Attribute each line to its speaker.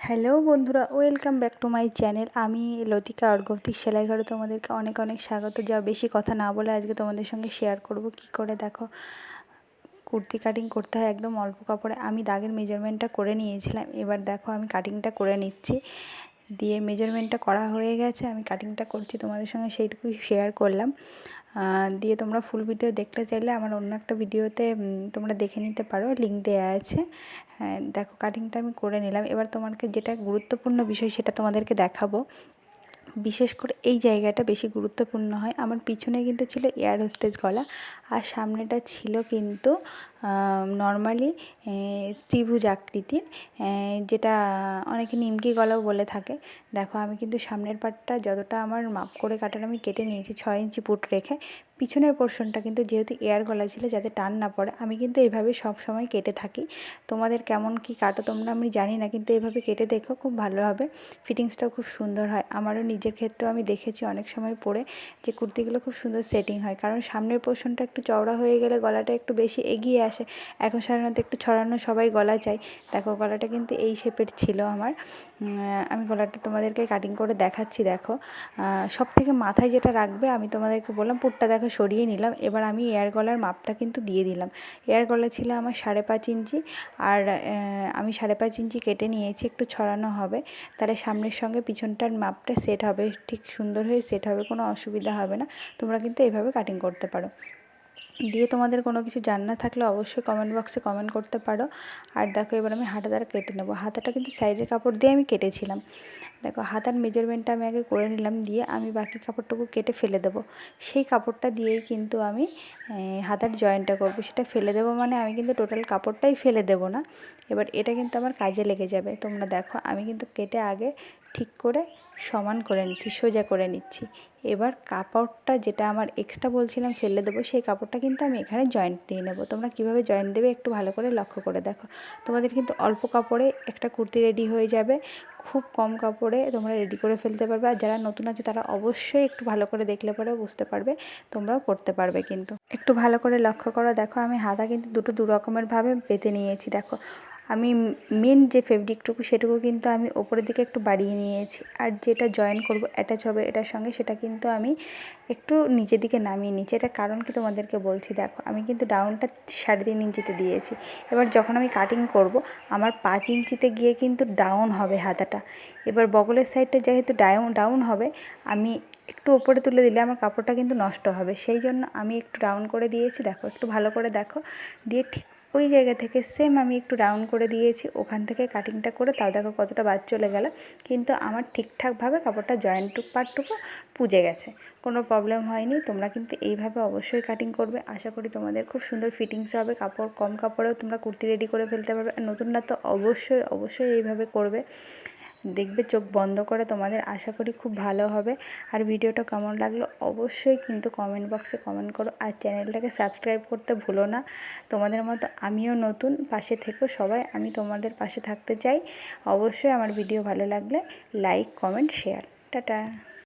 Speaker 1: Hello বন্ধুরা, welcome back to my channel. আমি লতিকা অর্গবতী সেলাই ঘরে তোমাদেরকে অনেক অনেক স্বাগত। যা বেশি কথা না বলে আজকে তোমাদের সঙ্গে শেয়ার করব কি করে দেখো কুর্তি কাটিং করতে হয় একদম অল্প কাপড়ে। আমি দাগের মেজারমেন্টটা করে নিয়েছিলাম, এবার দেখো আমি কাটিংটা করে নিচ্ছি। দিয়ে মেজারমেন্টটা করা হয়ে গেছে, আমি কাটিংটা করছি, তোমাদের সঙ্গে সেইটুকুই শেয়ার করলাম। দিয়ে তোমরা ফুল ভিডিও দেখতে চাইলে আমার অন্য একটা ভিডিওতে তোমরা দেখে নিতে পারো, লিঙ্ক দেওয়া আছে। হ্যাঁ দেখো কাটিংটা আমি করে নিলাম। এবার তোমাকে যেটা গুরুত্বপূর্ণ বিষয় সেটা তোমাদেরকে দেখাবো। বিশেষ করে এই জায়গাটা বেশি গুরুত্বপূর্ণ হয়। আমার পিছনে কিন্তু ছিল এয়ার হোস্টেস গলা, আর সামনেটা ছিল কিন্তু নর্মালি ত্রিভুজ আকৃতির, যেটা অনেকে নিমকি গলাও বলে থাকে। দেখো আমি কিন্তু সামনের পাটটা যতটা আমার মাপ করে কাটার আমি কেটে নিয়েছি 6 ইঞ্চি পুট রেখে। পিছনের পোর্শনটা কিন্তু যেহেতু এয়ার গলা ছিল, যাতে টান না পড়ে, আমি কিন্তু এইভাবে সব সময় কেটে থাকি। তোমাদের কেমন কি কাটো তোমরা আমি জানি না, কিন্তু এইভাবে কেটে দেখো, খুব ভালো হবে। ফিটিংসটাও খুব সুন্দর হয়। আমারও নিজের ক্ষেত্রেও আমি দেখেছি অনেক সময় পরে যে কুর্তিগুলো খুব সুন্দর সেটিং হয়, কারণ সামনের পোর্শনটা একটু চওড়া হয়ে গেলে গলাটা একটু বেশি এগিয়ে আসে। এখন সাধারণত একটু ছড়ানো সবাই গলা চাই। দেখো গলাটা কিন্তু এই শেপের ছিল আমার। আমি গলাটা তোমাদেরকে কাটিং করে দেখাচ্ছি। দেখো সব থেকে মাথায় যেটা রাখবে, আমি তোমাদেরকে বললাম পুটটা দেখো সরিয়ে নিলাম। এবার আমি এয়ার গলার মাপটা কিন্তু দিয়ে দিলাম। এয়ার গলা ছিল আমার 5.5 ইঞ্চি, আর আমি 5.5 ইঞ্চি কেটে নিয়েছি। একটু ছড়ানো হবে, তাহলে সামনের সঙ্গে পিছনটার মাপটা সেট হবে, ঠিক সুন্দর হয়ে সেট হবে, কোনো অসুবিধা হবে না। তোমরা কিন্তু এইভাবে কাটিং করতে পারো। দিয়ে তোমাদের কোনো কিছু জানা থাকলে অবশ্যই কমেন্ট বক্সে কমেন্ট করতে পারো। আর দেখো এবার আমি হাতা দ্বারা কেটে নেবো। হাতাটা কিন্তু সাইডের কাপড় দিয়ে আমি কেটেছিলাম। দেখো হাতার মেজারমেন্টটা আমি আগে করে নিলাম, দিয়ে আমি বাকি কাপড়টুকু কেটে ফেলে দেবো। সেই কাপড়টা দিয়েই কিন্তু আমি হাতার জয়েন্টটা করবো। সেটা ফেলে দেবো মানে আমি কিন্তু টোটাল কাপড়টাই ফেলে দেবো না। এবার এটা কিন্তু আমার কাজে লেগে যাবে। তোমরা দেখো আমি কিন্তু কেটে আগে ঠিক করে সমান করে নিচ্ছি, সোজা করে নিচ্ছি। এবার কাপড়টা যেটা আমার এক্সট্রা বলছিলাম ফেলে দেবো, সেই কাপড়টা কিন্তু আমি এখানে জয়েন্ট দিয়ে নেবো। তোমরা কীভাবে জয়েন্ট দেবে একটু ভালো করে লক্ষ্য করে দেখো। তোমাদের কিন্তু অল্প কাপড়ে একটা কুর্তি রেডি হয়ে যাবে, খুব কম কাপড়ে তোমরা রেডি করে ফেলতে পারবে। আর যারা নতুন আছে তারা অবশ্যই একটু ভালো করে দেখলে পরেও বুঝতে পারবে, তোমরাও করতে পারবে। কিন্তু একটু ভালো করে লক্ষ্য করো। দেখো আমি হাতা কিন্তু দু রকমেরভাবে পেতে নিয়েছি। দেখো আমি মেন যে ফেব্রিকটুকু সেটুকু কিন্তু আমি ওপরের দিকে একটু বাড়িয়ে নিয়েছি, আর যেটা জয়েন করব অ্যাটাচ হবে এটার সঙ্গে, সেটা কিন্তু আমি একটু নিচের দিকে নামিয়ে নিয়েছি। এটা কারণ কি তোমাদেরকে বলছি। দেখো আমি কিন্তু ডাউনটা 3.5 ইঞ্চিতে দিয়েছি। এবার যখন আমি কাটিং করব আমার 5 ইঞ্চিতে গিয়ে কিন্তু ডাউন হবে হাতাটা। এবার বগলের সাইডটা যেহেতু ডাউন হবে, আমি একটু ওপরে তুলে দিলে আমার কাপড়টা কিন্তু নষ্ট হবে, সেই জন্য আমি একটু ডাউন করে দিয়েছি। দেখো একটু ভালো করে দেখো, দিয়ে ঠিক ওই জায়গা থেকে সেম আমি একটু রাউন্ড করে দিয়েছি। ওখান থেকে কাটিংটা করে তাও দেখো কতটা বাদ চলে গেল, কিন্তু আমার ঠিকঠাকভাবে কাপড়টা পার্টটুকু পুজে গেছে, কোনো প্রবলেম হয়নি। তোমরা কিন্তু এইভাবে অবশ্যই কাটিং করবে। আশা করি তোমাদের খুব সুন্দর ফিটিংস হবে। কাপড় কম কাপড়েও তোমরা কুর্তি রেডি করে ফেলতে পারবে। আর নতুনরা তো অবশ্যই এইভাবে করবে, দেখবে চোখ বন্ধ করে। তোমাদের আশা করি খুব ভালো হবে। আর ভিডিওটা কেমন লাগলো অবশ্যই কিন্তু কমেন্ট বক্সে কমেন্ট করো। আর চ্যানেলটাকে সাবস্ক্রাইব করতে ভুলো না। তোমাদের মতো আমিও নতুন, পাশে থেকো সবাই, আমি তোমাদের পাশে থাকতে চাই। অবশ্যই আমার ভিডিও ভালো লাগলে লাইক, কমেন্ট, শেয়ার। টাটা।